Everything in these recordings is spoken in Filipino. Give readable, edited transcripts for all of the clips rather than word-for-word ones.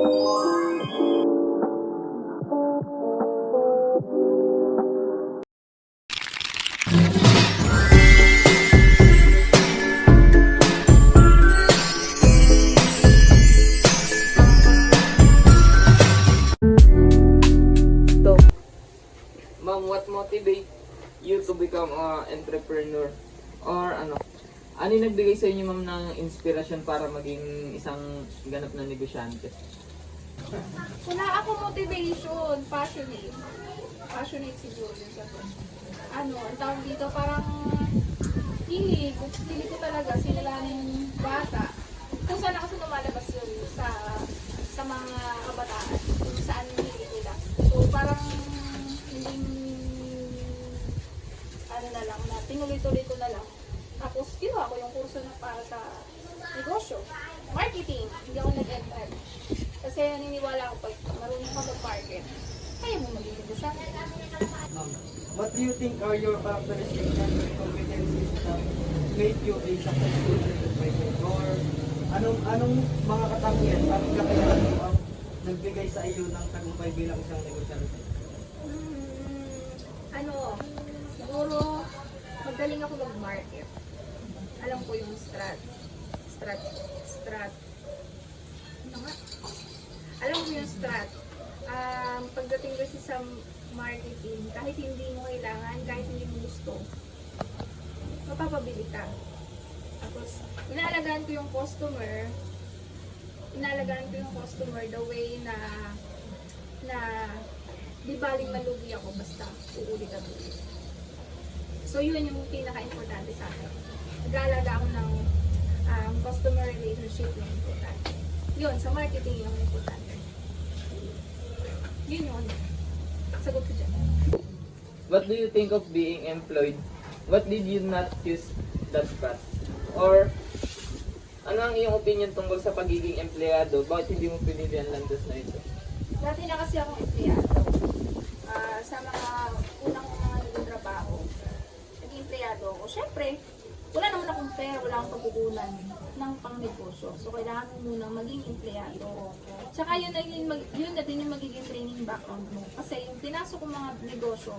Ma'am, what motivate you to become a entrepreneur? Or ano yung nagbigay sa inyo ma'am ng inspirasyon para maging isang ganap na negosyante? Wala ako motivation, passionate. Passionate siguro yun sa ano, ang tawag dito parang hilig ko talaga sila ng bata. Kung saan kasi lumalabas yun sa mga kabataan, kung saan hilig nila. So parang hindi ano na lang, na tinuloy-tuloy ko na lang. Tapos kinuha ko yung kurso na para sa negosyo, marketing. Hindi ako nag-entrap. Kasi naniniwala ako pag marunong ka mag-market, kaya mo maging negosyante. What do you think are your characteristics and competencies that made you a successful entrepreneur? Or anong mga katangian at kakayahan mo ang nagbigay sa iyo ng tagumpay bilang isang negosyante? Siguro magaling ako mag-market. Alam ko yung alam ko yung strat. Pagdating kasi sa marketing, kahit hindi mo kailangan, kahit hindi mo gusto, mapapabili ka. Tapos, inaalagaan ko yung customer the way na di baling malugi ako basta uulit at ulit. So, yun yung pinaka-importante sa akin. Nag-aalaga ako ng customer relationship yung importante. Yun, sa marketing yung importante. Yun yun. Sagot ko dyan. What do you think of being employed? What did you not choose that path? Or ano ang iyong opinion tungkol sa pagiging empleyado? Bakit hindi mo pinili ang landas na ito? Dati na kasi akong empleyado. Sa mga unang mga naging trabaho, naging empleyado ako. Siyempre, wala naman akong pera, wala akong pagkukunan ng pangnegosyo. So, kailangan mo munang maging empleyado. Tsaka yun na din yung magiging training background mo. Kasi yung pinasok kong mga negosyo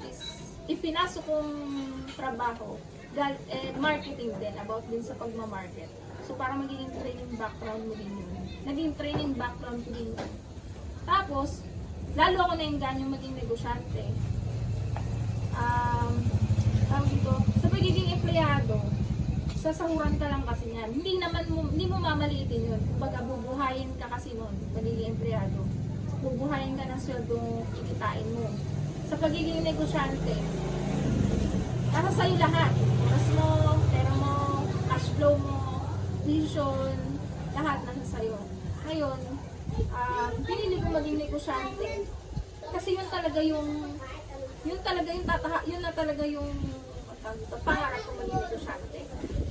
is ipinasok kong trabaho marketing din, about din sa pagmamarket. So, para magiging training background mo din yun. Naging training background ko din yun. Tapos, lalo ako naingganyang maging negosyante. Sa pagiging empleyado, sasahuran ka lang kasi niyan. Hindi mo mamaliitin yun. Kumbaga, bubuhayin ka kasi nun, pagiging empleyado. Bubuhayin ka ng sweldo ikitain mo. Sa pagiging negosyante, para sa'yo lahat. Oras mo, pera mo, cash flow mo, vision, lahat nasa sa'yo. Ngayon, pinili ko maging negosyante. Kasi yun na talaga yung pangarap ko maging negosyante.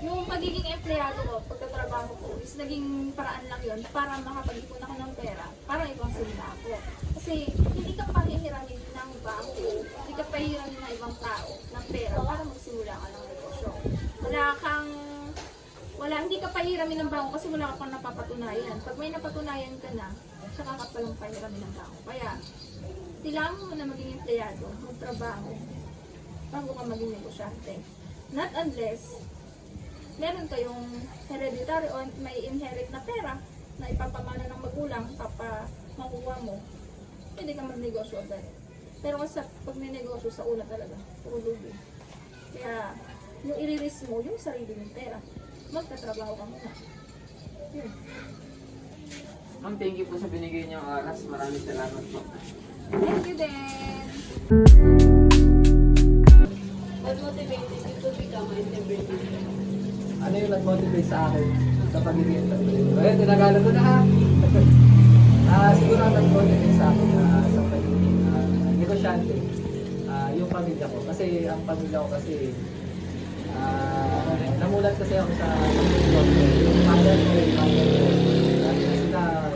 Yung pagiging empleyado ko, pagkatrabaho ko, is naging paraan lang yun para makapag-ipon ako ng pera, para ibang simula ako. Kasi hindi ka pahihiramin ng bangko, hindi ka pahihiramin ng ibang tao ng pera para magsimula ka ng negosyo. Hindi ka pahihiramin ng bangko kasi wala ka pang napapatunayan. Pag may napatunayan ka na, saka ka palang pahihiramin ng bangko. Kaya, kailangan mo na maging empleyado, magtrabaho, bago ka maging negosyante. Not unless, meron kayong hereditary o may inherit na pera na ipapamana ng magulang, makuha mo, pwede ka magnegosyo agad. Pero kasi pag may negosyo sa una talaga, puro lugi. Kaya, yung i-risk mo, yung sarili ng pera, magtatrabaho ka muna. Yun. Ma'am, thank you po sa binigay niyong oras. Maraming salamat po. Thank you then! What motivated you to become an entrepreneur? Ano yung nag-motivate sa akin sa pagiging entrepreneur? Ayun, tinagalo ko na ha! Siguro ang nag-motivate sa akin sa pagiging negosyante, yung pamilya ko. Kasi ang pamilya ko kasi, namulat kasi ako sa yung father ko, sila,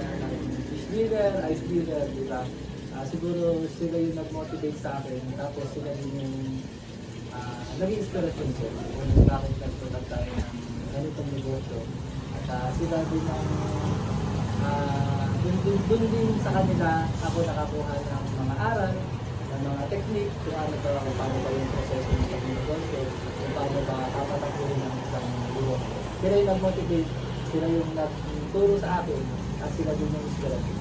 fish dealer, ice dealer, diba? Siguro sila yung nag-motivate sa akin, tapos sila yung naging inspiration ko kung bakit nagpunta tayo ng ganitong negosyo. At sila din ang doon din sa kanila ako nakakuha ng mga aral, ng mga technique, kung paano ba yung proseso ng pag-negosyo, kung paano ba papatakuhin ng isang negosyo. Sila yung nag-motivate, sila yung nagturo sa akin, at sila din yung inspiration.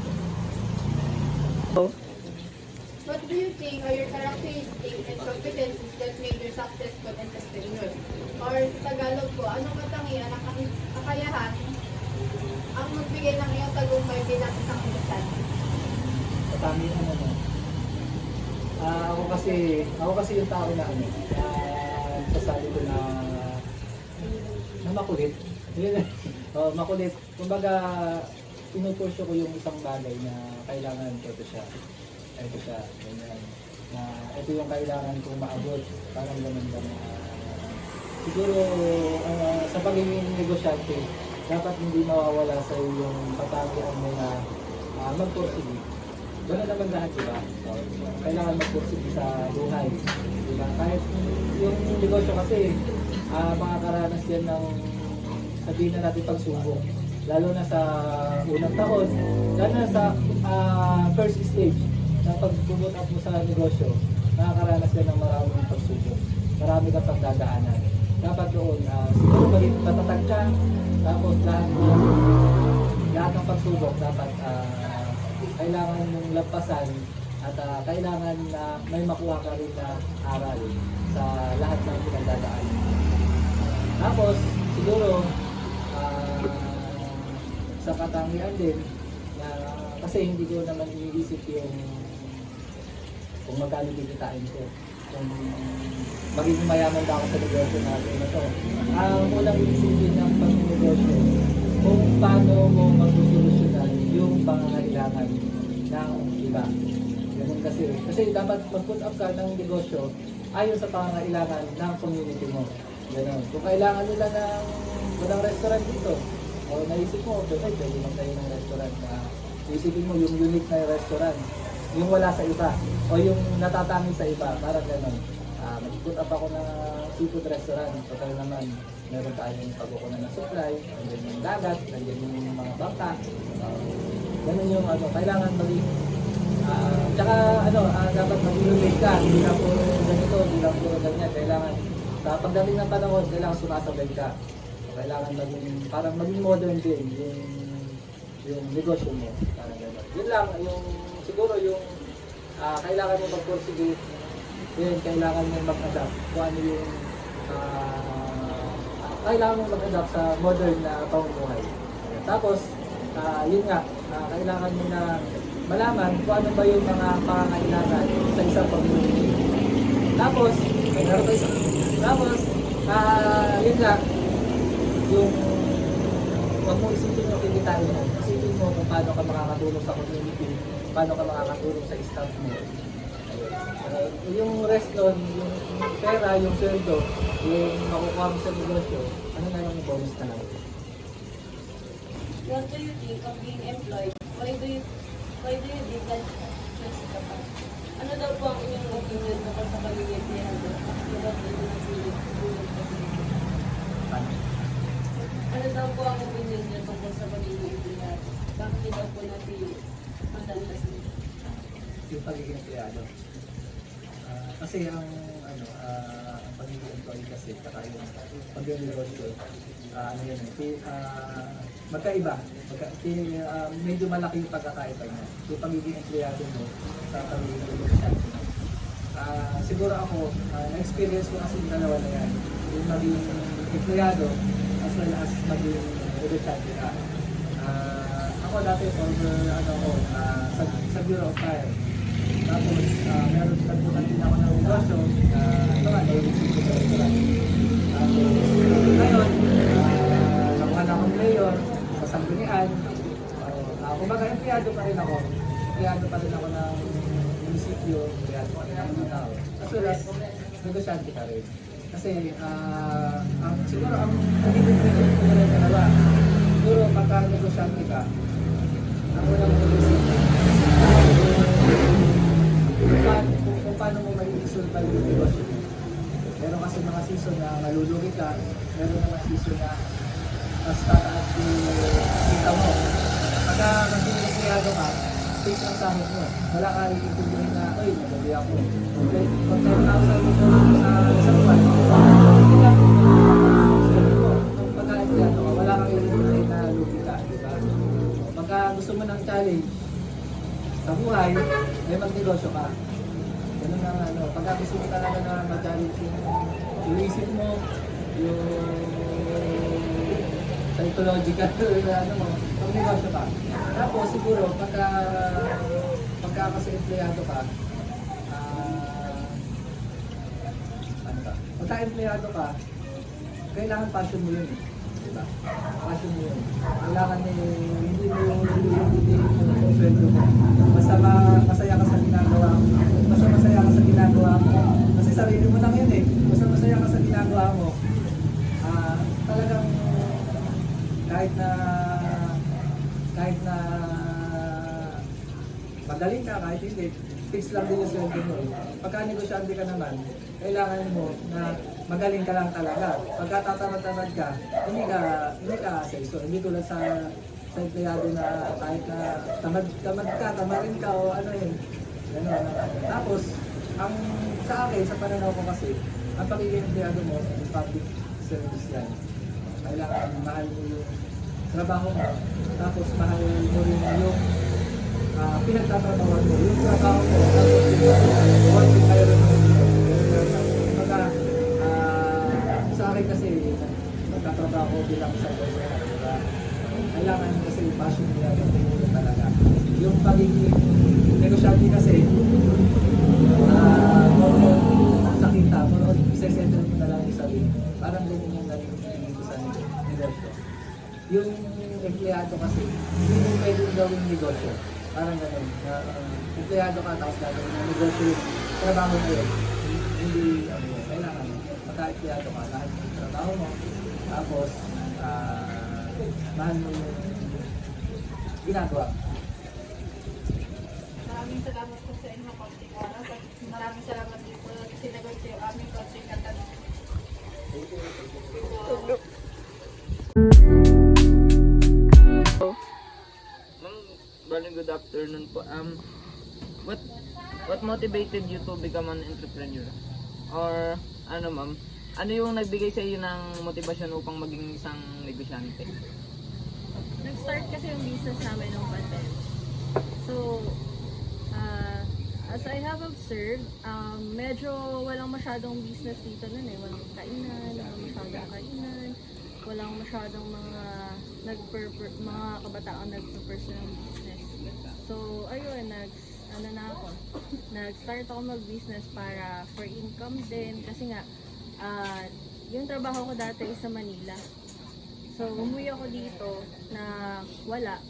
What do you think are your characteristics and competencies that made you successful entrepreneur? Or sa Tagalog po, anong katangian ang kakayahan ang magbigay ng iyong tagumpay bilang isang negosyante? Katangian ano. Ako kasi yung tao na sasabi ko na makulit. Makulit. Kumbaga, pinupursyo ko yung isang bagay na kailangan ito siya, ganyan. Na ito yung kailangan kong maabot, parang ganun ba na siguro sa pagiging negosyante, dapat hindi mawawala sa yung katangian mo na magpursige. Gano'n naman lahat, diba? So, kailangan magpursige sa buhay. Diba? Kahit yung negosyo kasi, makakaranas yan ng sabihin na natin pagsubok. Lalo na sa unang taon, lalo na sa first stage na pag-pumut up mo sa negosyo, nakakaranas yan ng maraming pagsubok. Marami kang pagdadaanan. Dapat doon, siguro maging matatag ka, tapos lahat ng pagsubok dapat kailangan mong lampasan at kailangan na may makuha ka rin na aral sa lahat ng pinagdadaanan. Tapos, siguro, sa katangian din, na, kasi hindi ko naman iniisip yung kung magkano kikitain ko. Kung magiging mayaman ba ako sa negosyo natin na to. Ang unang isipin ng pag-negosyo, kung paano mo magsusolusyonan yung pangangailangan ng iba. Ganun kasi. Kasi dapat mag-put up ka ng negosyo ayon sa pangangailangan ng community mo. Ganun. Kung kailangan nila ng walang restaurant dito, o naisip mo, pwede magtayo ng restaurant na isipin mo yung unique na restaurant, yung wala sa iba, o yung natatangi sa iba, parang gano'n. Mag-put up ako ng seafood restaurant, total naman, meron tayong pagkukunan ng supply, nandiyan yung dagat, nandiyan yung mga bangka, gano'n yung kailangan maging, tsaka dapat mag-innovate ka, hindi lang puro ganito, hindi lang puro ganyan, kailangan, sa pagdating ng panahon, kailangan sumasabay ka. Kailangan maging modern din yung negosyo mo. Parang gano'n. Yun lang, siguro yung kailangan mo magpursige, yun, kailangan mo mag-adapt kung ano yung kailangan mo mag-adapt sa modern na pamumuhay. Tapos, yun nga, kailangan mo na malaman kung ano ba yung mga pangangailangan sa isang pamumuhay. Tapos, yun nga, yung huwag mo isipin yung kikitain mo. Isipin mo kung paano ka makakatulong sa community, paano ka makakatulong sa staff mo. Yung rest nun, yung pera, yung sweldo, yung makukuha mo sa negosyo, ano na lang yung bonus na lang. What do you think of being employed? Why do you think that that's the part? Ano daw po ang inyong opinion tungkol sa pagiging empleyado? Ano daw po ang opinion niyo tungkol sa pagiging empleyado? Bakit daw po natin matantas niyo? Yung pagiging empleyado. Kasi ang pagiging employee kasi saka yung pag-negosyo, magkaiba. Medyo malaki yung pagkakaiba niya. Yung pagiging empleyado mo sa pagiging negosyante mo. Siguro ako, na-experience ko kasi yung dalawa na yan. Yung maging empleyado as well as maging negosyante ka. Ako dati sa Bureau of Fire. Tapos, meron tagpunan din ako ng negosyo ito nga, naibigin ko sa restaurant. Tapos, ngayon, nakuha na akong mayor sa Sanggunian. Kumbaga, empleyado pa rin ako. Empleyado pa rin ako ng munisipyo, empleyado pa rin ako ng tao. As well as, negosyante ka rin. Kasi, siguro, ang pagiging negosyante ko rin dalawa. Siguro, pagka negosyante ka, ang unang munisipyo, kung paano mo may i-survive yung negosyo. Meron kasi mga season na malulugi ka, meron mga season na mas tataas yung kita mo. Pagka mag-iisip empleyado ka, fix ang sahod mo. Wala ka iintindihin na, oy, nagabi ako. Okay, kung 10,000 mo sa isang buwan, hindi lang kung pagka-empleyado ka, wala kang iintindihin na lugi ka, di ba? Pagka gusto mo ng challenge sa buhay, may magnegosyo ka. Ganun ang ano, pagka gusto mo talaga na ma-challenge yung isip mo, yung psychological na ano mo, magnegosyo ka. Tapos siguro, pagka kasi empleyado ka, ano ba? Pagka empleyado ka, kailangan passion mo yun eh. Diba? Passion mo yun. Kailangan hindi mo yung sweldo mo. Basta masaya ka sa ginagawa mo. Basta masaya ka sa ginagawa mo. Kasi sarili mo lang yun eh. Basta masaya ka sa ginagawa mo. Talagang kahit na magaling ka, kahit hindi, fix lang din yung sweldo mo. Pagka negosyante ka naman, kailangan mo na magaling ka lang talaga. Pagka tatamad-tamad ka, hindi ka sexo. Hindi tulad sa empleyado na kahit na tamad ka, tamarin ka o ano yun. Ganun. Tapos, ang sa akin, sa pananaw ko kasi, ang pagiging empleyado mo, public service yan. Kailangan mahal mo yung trabaho mo. Tapos mahal mo rin yung pinagtatrabawan mo. Yung trabaho mo, tapos yung work environment mo. Sa akin kasi, magtatrabaho bilang sa restaurant. Diba? Kailangan kasi passion mo yan yung talaga. Yung pagiging negosyante kasi, sa kita mo, isa-settle mo na lang yung sarili. Parang ganyan yung naging dito sa negosyo. Yung empleyado kasi, hindi mo pwedeng gawing negosyo. Parang gano'n. Empleyado ka, tapos gagawin ng negosyo yung trabaho mo yun. Hindi, kailangan magka-empleyado ka, lahat ng trabaho mo. Tapos, mahal mo yung ginagawa. Maraming salamat po sa inyo, Coaching Oras. At maraming salamat din po sa sinagot sa aming coaching katanungan. Ma'am, bali good afternoon po. What motivated you to become an entrepreneur? Or ano ma'am, ano yung nagbigay sa iyo ng motivasyon upang maging isang negosyante? Nag-start kasi yung business namin nung pandemic. So, as I have observed, medyo walang masyadong business dito nun eh. Walang kainan, walang masyadong mga kabataan nagpo-pursue ng business. So, ayun, nag-start ako mag-business para for income din. Kasi nga, yung trabaho ko dati is sa Manila. So, umuwi ako dito na wala.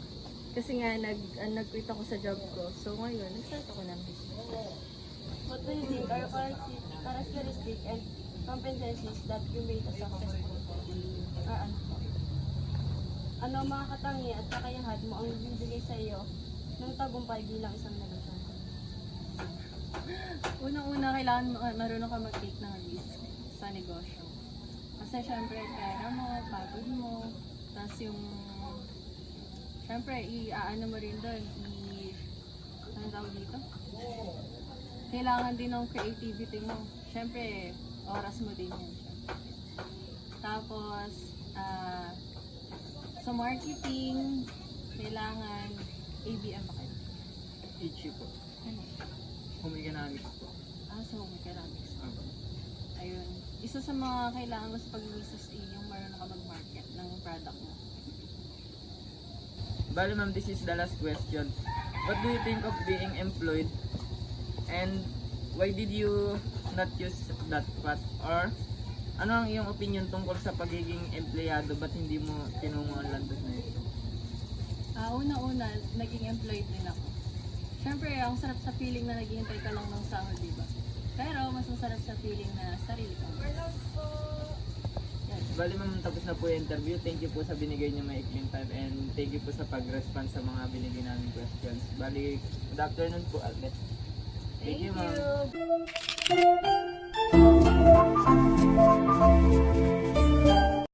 Kasi nga, nag-quit ako sa job ko. So, ngayon, nag-start ako ng business. What do you think are characteristics and competencies that you made a successful? Ano ang mga katangi at kakayahan mo ang bibigay sa iyo ng tagumpay bilang isang negosyante? Unang-una, kailangan marunong ka mag-take ng risk sa negosyo. Kasi syempre, pera mo, pagod mo, tapos yung syempre, i-aano mo rin doon, anong tawag dito? Kailangan din ng creativity mo. Syempre, oras mo din yan. Tapos, sa marketing, kailangan ABM ba kayo? HU po. Ano? Home economics po. So home economics. Ayun. Isa sa mga kailangan mo sa pag-business yung marunong ka mag-market ng product mo. Bali ma'am, this is the last question. What do you think of being employed? And why did you not use that path? Or ano ang iyong opinion tungkol sa pagiging empleyado? Ba't hindi mo tinungo ang landas na ito? Una-una, naging employed din ako. Siyempre, ang sarap sa feeling na naghihintay ka lang ng sahod, diba? Pero, mas masarap sa feeling na sarili ka. Yan. Bali ma'am, tapos na po yung interview. Thank you po sa binigay niyo maikling time and thank you po sa pag-respond sa mga binigay namin questions. Bali, good afternoon po ulit. Thank you ma'am.